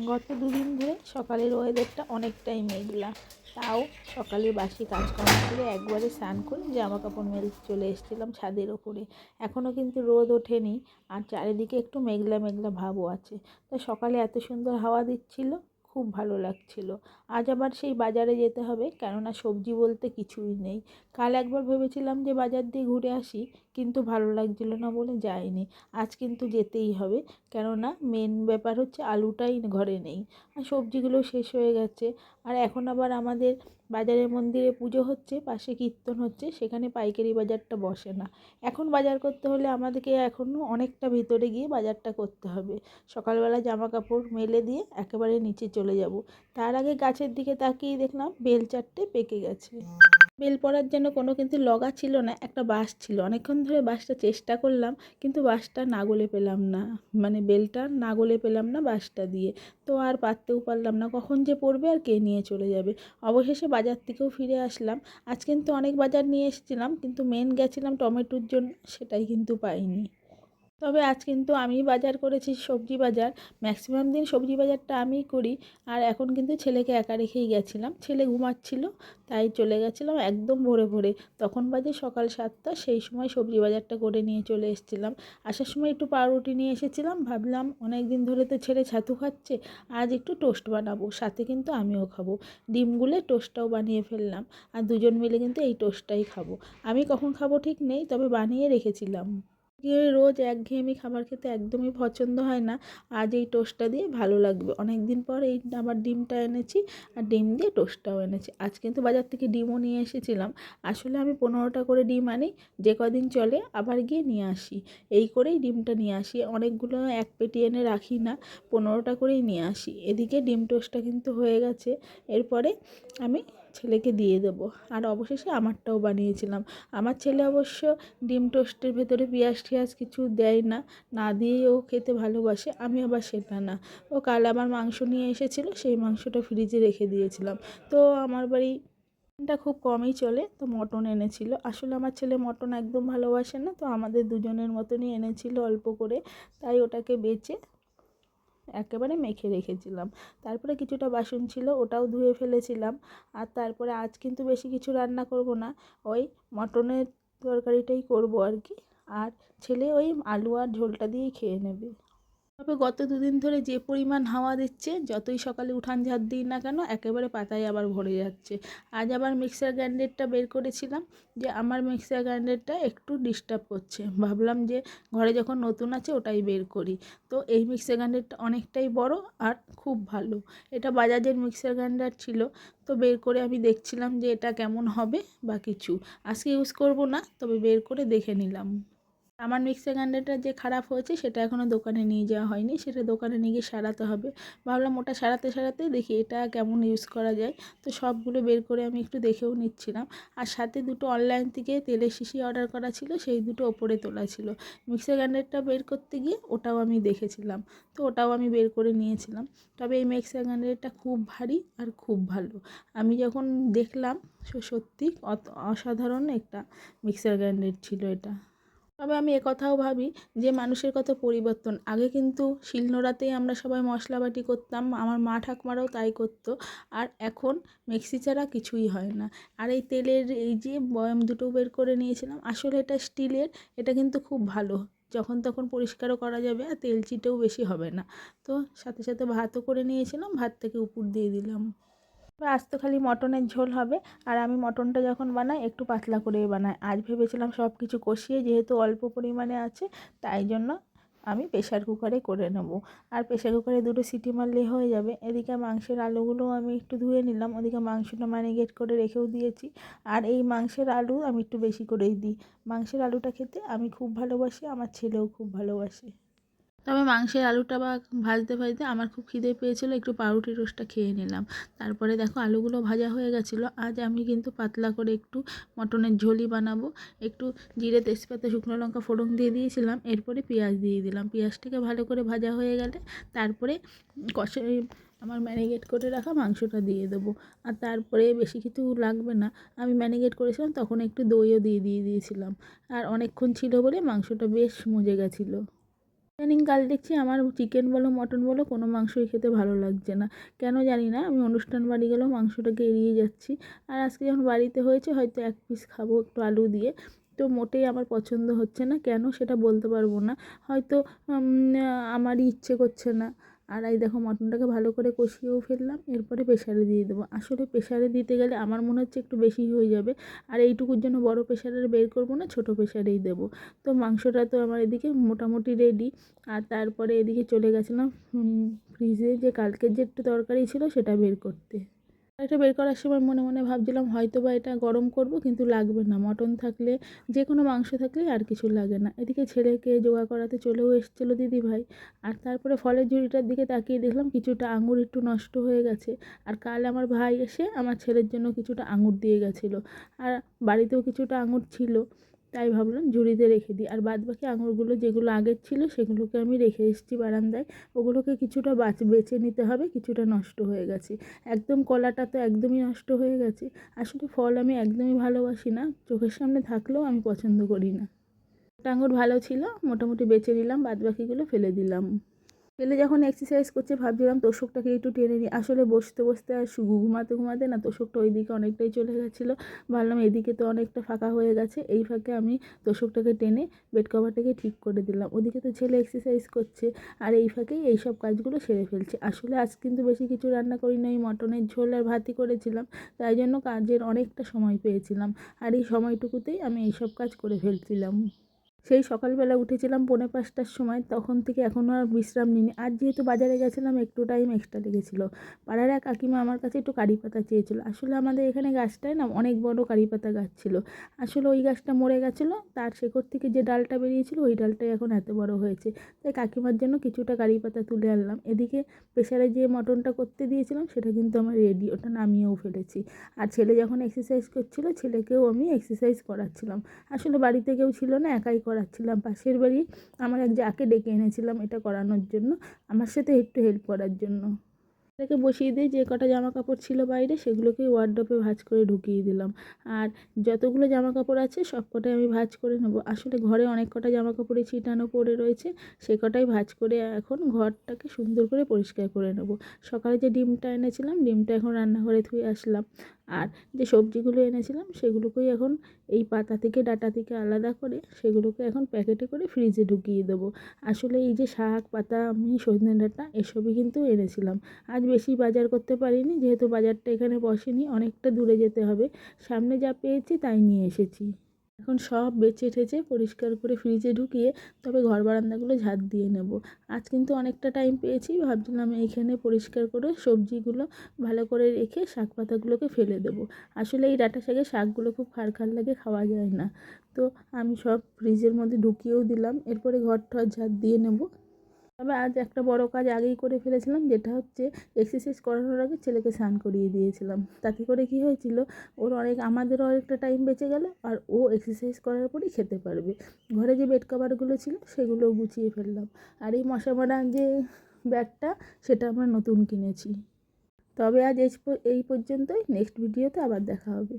গত দুদিন ধরে সকালের ওয়েদারটা অনেকটাই মেঘলা। তাও সকালের বাসি কাজকর্ম করে একবারে স্নান করে জামা কাপড় মেলতে চলে এসেছিলাম ছাদের ওপরে। এখনও কিন্তু রোদ ওঠেনি, আর চারিদিকে একটু মেঘলা মেঘলা ভাবও আছে। তো সকালে এত সুন্দর হাওয়া দিচ্ছিল, খুব ভালো লাগছিল। আজ আবার সেই বাজারে যেতে হবে, কেননা সবজি বলতে কিছুই নেই। কাল একবার ভেবেছিলাম যে বাজার দিয়ে ঘুরে আসি, কিন্তু ভালো লাগছিল না বলে যাইনি। আজ কিন্তু যেতেই হবে, কেননা মেন ব্যাপার হচ্ছে আলুটাই ঘরে নেই, আর সবজিগুলো শেষ হয়ে গেছে। আর এখন আবার আমাদের বাজারের মন্দিরে পুজো হচ্ছে, পাশে কীর্তন হচ্ছে, সেখানে পাইকারি বাজারটা বসে না। এখন বাজার করতে হলে আমাদেরকে এখনও অনেকটা ভিতরে গিয়ে বাজারটা করতে হবে। সকালবেলা জামা কাপড় মেলে দিয়ে একেবারে নিচে চলে যাব। তার আগে গাছের দিকে তাকিয়ে দেখলাম বেল চারটে পেকে গেছে। বেল পড়ার জন্য কোনো কিন্তু লগা ছিল না, একটা বাঁশ ছিল। অনেকক্ষণ ধরে বাঁশটা চেষ্টা করলাম, কিন্তু বাঁশটা না গলে পেলাম না, মানে বেলটা না গলে পেলাম না বাঁশটা দিয়ে। তো আর পারতেও পারলাম না, কখন যে পড়বে আর কে নিয়ে চলে যাবে। অবশেষে বাজার থেকেও ফিরে আসলাম। আজ কিন্তু অনেক বাজার নিয়ে এসেছিলাম, কিন্তু মেন গেছিলাম টমেটোর জন্য, সেটাই কিন্তু পাইনি। তবে আজ কিন্তু আমি বাজার করেছি, সবজি বাজার। ম্যাক্সিমাম দিন সবজি বাজারটা আমিই করি। আর এখন কিন্তু ছেলেকে একা রেখেই গেছিলাম, ছেলে ঘুমাচ্ছিল, তাই চলে গেছিলাম একদম ভোরে ভোরে। তখন বাজে সকাল 7টা, সেই সময় সবজি বাজারটা করে নিয়ে চলে এসেছিলাম। আসার সময় একটু পাউরুটি নিয়ে এসেছিলাম, ভাবলাম অনেক দিন ধরে তো ছেলে ছাতু খাচ্ছে, আজ একটু টোস্ট বানাবো, সাথে কিন্তু আমিও খাবো। ডিম গুলে টোস্টটাও বানিয়ে ফেললাম, আর দুজন মিলে কিন্তু এই টোস্টটাই খাবো। আমি কখন খাবো ঠিক নেই, তবে বানিয়ে রেখেছিলাম। রোজ একঘেয়েমি খাবার খেতে একদমই পছন্দ হয় না। আজ এই টোস্টটা দিয়ে ভালো লাগবে, অনেক দিন পর এই আবার ডিমটা এনেছি, আর ডিম দিয়ে টোস্টটাও এনেছি। আজ কিন্তু বাজার থেকে ডিমও নিয়ে এসেছিলাম। আসলে আমি 15টা করে ডিম আনি, যে কদিন চলে আবার গিয়ে নিয়ে আসি। এই করেই ডিমটা নিয়ে আসি, অনেকগুলো এক পেটি এনে রাখি না, 15টা করেই নিয়ে আসি। এদিকে ডিম টোস্টটা কিন্তু হয়ে গেছে, এরপরে আমি ছেলেকে দিয়ে দেবো। আর অবশেষে আমারটাও বানিয়েছিলাম। আমার ছেলে অবশ্য ডিম টোস্টের ভেতরে পেঁয়াজ টিয়াজ কিছু দেয় না, না দিয়েই ও খেতে ভালোবাসে। আমি আবার সেটা না। ও কাল আবার মাংস নিয়ে এসেছিলো, সেই মাংসটা ফ্রিজে রেখে দিয়েছিলাম। তো আমার বাড়িটা খুব কমই চলে, তো মটন এনেছিল। আসলে আমার ছেলে মটন একদম ভালোবাসে না, তো আমাদের দুজনের মতনই এনেছিল অল্প করে, তাই ওটাকে বেচে একেবারে মেখে রেখেছিলাম। তারপরে কিছুটা বাসন ছিল, ওটাও ধুয়ে ফেলেছিলাম। আর তারপরে আজ কিন্তু বেশি কিছু রান্না করব না, ওই মটনের তরকারিটাই করব আর কি। আর ছেলে ওই আলু আর ঝোলটা দিয়েই খেয়ে নেবে। তবে গত দুদিন ধরে যে পরিমাণ হাওয়া দিচ্ছে, যতই সকালে উঠান ঝাড় দিই না কেন, একেবারে পাতায় আবার ভরে যাচ্ছে। আজ আবার মিক্সার গ্রাইন্ডারটা বের করেছিলাম, যে আমার মিক্সার গ্রাইন্ডারটা একটু ডিস্টার্ব করছে। ভাবলাম যে ঘরে যখন নতুন আছে ওটাই বের করি। তো এই মিক্সার গ্রাইন্ডারটা অনেকটাই বড় আর খুব ভালো। এটা বাজাজের মিক্সার গ্রাইন্ডার ছিল। তো বের করে আমি দেখছিলাম যে এটা কেমন হবে বা কিছু। আজকে ইউজ করব না, তবে বের করে দেখে নিলাম। আমার মিক্সার গ্রাইন্ডারটা যে খারাপ হয়েছে, সেটা এখনও দোকানে নিয়ে যাওয়া হয়নি, সেটা দোকানে নিয়ে গিয়ে সারাতে হবে। ভাবলাম ওটা সারাতে সারাতে দেখি এটা কেমন ইউজ করা যায়। তো সবগুলো বের করে আমি একটু দেখেও নিচ্ছিলাম। আর সাথে দুটো অনলাইন থেকে তেলের শিশি অর্ডার করা ছিল, সেই দুটো ওপরে তোলা ছিল। মিক্সার গ্রাইন্ডারটা বের করতে গিয়ে ওটাও আমি দেখেছিলাম, তো ওটাও আমি বের করে নিয়েছিলাম। তবে এই মিক্সার গ্রাইন্ডারটা খুব ভারী আর খুব ভালো। আমি যখন দেখলাম, সত্যি অসাধারণ একটা মিক্সার গ্রাইন্ডার ছিল এটা। তবে আমি একথাও ভাবি যে মানুষের কত পরিবর্তন। আগে কিন্তু শিলনোড়াতেই আমরা সবাই মশলাবাটি করতাম, আমার মা ঠাকুমারাও তাই করতো। আর এখন মিক্সি ছাড়া কিছুই হয় না। আর এই তেলের এই যে বয়াম দুটো বের করে নিয়েছিলাম, আসলে এটা স্টিলের, এটা কিন্তু খুব ভালো, যখন তখন পরিষ্কারও করা যাবে, আর তেল চিটেও বেশি হবে না। তো সাথে সাথে ভাতও করে নিয়েছিলাম, ভাত থেকে উপর দিয়ে দিলাম। আজ তো খালি মটনের ঝোল হবে। আর আমি মটনটা যখন বানাই একটু পাতলা করেই বানাই। আজ ভেবেছিলাম সব কিছু কষিয়ে, যেহেতু অল্প পরিমাণে আছে, তাই জন্য আমি প্রেশার কুকারে করে নেব। আর প্রেশার কুকারে দুটো সিটি মারলেই হয়ে যাবে। এদিকে মাংসের আলুগুলো আমি একটু ধুয়ে নিলাম, ওদিকে মাংসটা ম্যারিনেট করে রেখেও দিয়েছি। আর এই মাংসের আলু আমি একটু বেশি করেই দিই। মাংসের আলুটা খেতে আমি খুব ভালোবাসি, আমার ছেলেও খুব ভালোবাসে। তবে মাংসের আলুটা বা ভাজতে ভাজতে আমার খুব খিদে পেয়েছিলো, একটু পাউরুটি টোস্টটা খেয়ে নিলাম। তারপরে দেখো আলুগুলো ভাজা হয়ে গেছিলো। আজ আমি কিন্তু পাতলা করে একটু মটনের ঝোলই বানাবো। একটু জিরে তেজপাতা শুকনো লঙ্কা ফোড়ন দিয়ে দিয়েছিলাম, এরপরে পেঁয়াজ দিয়ে দিলাম। পেঁয়াজটাকে ভালো করে ভাজা হয়ে গেলে তারপরে কষে আমার ম্যারিনেট করে রাখা মাংসটা দিয়ে দেবো। আর তারপরে বেশি কিছু লাগবে না, আমি ম্যারিনেট করেছিলাম তখন একটু দইও দিয়ে দিয়েছিলাম। আর অনেকক্ষণ ছিল বলে মাংসটা বেশ মজে গেছিলো। ইদানিং কাল দেখছি আমার চিকেন বলো মটন বলো কোনো মাংসই খেতে ভালো লাগছে না, কেন জানি না। আমি অনুষ্ঠান বাড়ি গেলেও মাংসটাকে এড়িয়ে যাচ্ছি। আর আজকে যখন বাড়িতে হয়েছে হয়তো এক পিস খাবো একটু আলু দিয়ে, তো মোটেই আমার পছন্দ হচ্ছে না, কেন সেটা বলতে পারবো না। হয়তো আমারই ইচ্ছে করছে না। আর এই দেখো মটনটাকে ভালো করে কষিয়েও ফেললাম, এরপরে প্রেশারে দিয়ে দেবো। আসলে প্রেশারে দিতে গেলে আমার মনে হচ্ছে একটু বেশি হয়ে যাবে, আর এইটুকুর জন্য বড় প্রেশারে বের করবো না, ছোটো প্রেশারেই দেবো। তো মাংসটা তো আমার এদিকে মোটামুটি রেডি। আর তারপরে এদিকে চলে গেছিলাম ফ্রিজে যে কালকের যে একটু তরকারি ছিল সেটা বের করতে। এটা বের করার সময় মনে মনে ভাবছিলাম হয়তো বা এটা গরম করব, কিন্তু লাগবে না। মটন থাকলে, যে কোনো মাংস থাকলে আর কিছু লাগে না। এদিকে ছেলেকে জোগাড় করাতে চলেও এসেছিলো দিদিভাই। আর তারপরে ফলের ঝুড়িটার দিকে তাকিয়ে দেখলাম কিছুটা আঙুর একটু নষ্ট হয়ে গেছে। আর কাল আমার ভাই এসে আমার ছেলের জন্য কিছুটা আঙুর দিয়ে গেছিলো, আর বাড়িতেও কিছুটা আঙুর ছিল, তাই ভাবলাম ঝুড়িতে রেখে দিই। আর বাদবাকি আঙুরগুলো যেগুলো আগের ছিল সেগুলোকে আমি রেখে এসেছি বারান্দায়। ওগুলোকে কিছুটা বেছে নিতে হবে, কিছুটা নষ্ট হয়ে গেছে। একদম কলাটা তো একদমই নষ্ট হয়ে গেছে। আসলে ফল আমি একদমই ভালোবাসি না, চোখের সামনে থাকলেও আমি পছন্দ করি না। একটা আঙুর ভালো ছিল, মোটামুটি বেছে নিলাম, বাদবাকিগুলো ফেলে দিলাম। ছেলে যখন এক্সারসাইজ করছে ভাবছিলাম তোষকটাকে একটু টেনে নিই। আসলে বসতে বসতে আর ঘুমাতে ঘুমাতে না তোষকটা ওইদিকে অনেকটাই চলে গেছিলো। ভাবলাম এদিকে তো অনেকটা ফাঁকা হয়ে গেছে, এই ফাঁকে আমি তোষকটাকে টেনে বেড কভারটাকে ঠিক করে দিলাম। ওদিকে তো ছেলে এক্সারসাইজ করছে, আর এই ফাঁকেই এইসব কাজগুলো সেরে ফেলছে। আসলে আজ কিন্তু বেশি কিছু রান্না করি না, ওই মটনের ঝোল আর ভাতই করেছিলাম, তাই জন্য কাজের অনেকটা সময় পেয়েছিলাম। আর এই সময়টুকুতেই আমি এইসব কাজ করে ফেলছিলাম। সেই সকালবেলা উঠেছিলাম 4:45টার সময়, তখন থেকে এখনও আর বিশ্রাম নিইনি। আর যেহেতু বাজারে গেছিলাম একটু টাইম এক্সট্রা লেগেছিলো। পাড়ার এক কাকিমা আমার কাছে একটু কারি পাতা চেয়েছিলো। আসলে আমাদের এখানে গাছটায় না অনেক বড় কারি পাতা গাছ ছিল। আসলে ওই গাছটা মরে গেছিলো, তার শেকড় থেকে যে ডালটা বেরিয়েছিল ওই ডালটাই এখন এত বড় হয়েছে। তাই কাকিমার জন্য কিছুটা কারি পাতা তুলে আনলাম। এদিকে প্রেসারে যে মটনটা করতে দিয়েছিলাম সেটা কিন্তু আমার রেডি, ওটা নামিয়েও ফেলেছি। আর ছেলে যখন এক্সারসাইজ করছিল ছেলেকেও আমি এক্সারসাইজ করাচ্ছিলাম। আসলে বাড়িতে কেউ ছিল না, একাই করাচ্ছিলাম। পাশের বাড়ি আমার এক যাকে ডেকে এনেছিলাম এটা করানোর জন্য, আমার সাথে একটু হেল্প করার জন্য। এটাকে বসিয়ে দিয়ে যে কটা জামা কাপড় ছিল বাইরে সেগুলোকেই ওয়ার্ডরোবে ভাঁজ করে ঢুকিয়ে দিলাম। আর যতগুলো জামা কাপড় আছে সব কটাই আমি ভাঁজ করে নেবো। আসলে ঘরে অনেক কটা জামা কাপড়ে ছিটানো পড়ে রয়েছে, সে কটাই ভাঁজ করে এখন ঘরটাকে সুন্দর করে পরিষ্কার করে নেব। সকালে যে ডিমটা এনেছিলাম ডিমটা এখন রান্নাঘরে ধুয়ে আসলাম। আর যে সবজিগুলো এনেছিলাম সেগুলোকেই এখন এই পাতা থেকে ডাঁটা থেকে আলাদা করে সেগুলোকে এখন প্যাকেটে করে ফ্রিজে ঢুকিয়ে দেবো। আসলে এই যে শাক পাতা আমি সজনে ডাঁটা এসবই কিন্তু এনেছিলাম। আজ বেশি বাজার করতে পারিনি, যেহেতু বাজারটা এখানে বসেনি, অনেকটা দূরে যেতে হবে। সামনে যা পেয়েছি তাই নিয়ে এসেছি। এখন সব বেছে ঠেচে পরিষ্কার করে ফ্রিজে ঢুকিয়ে তবে ঘর বারান্দাগুলো ঝাঁট দিয়ে নেব। আজ কিন্তু অনেকটা টাইম পেয়েছি, ভাবছিলাম এইখানে পরিষ্কার করে সবজিগুলো ভালো করে রেখে শাক পাতাগুলোকে ফেলে দেবো। আসলে এই ডাঁটা শাকের শাকগুলো খুব খারখার লাগে, খাওয়া যায় না। তো আমি সব ফ্রিজের মধ্যে ঢুকিয়েও দিলাম, এরপরে ঘর টর ঝাঁট দিয়ে নেব। তবে আজ একটা বড় কাজ আগেই করে ফেলেছিলাম, যেটা হচ্ছে এক্সারসাইজ করানোর আগে ছেলেকে স্নান করিয়ে দিয়েছিলাম। তাতে করে কী হয়েছিল, আমাদেরও অনেকটা টাইম বেঁচে গেল, আর ও এক্সারসাইজ করার পরই খেতে পারবে। ঘরে যে বেড কভারগুলো ছিল সেগুলোও গুছিয়ে ফেললাম। আর এই মশা মারার যে ব্যাগটা সেটা আমরা নতুন কিনেছি। তবে আজ এই পর্যন্তই, নেক্সট ভিডিওতে আবার দেখা হবে।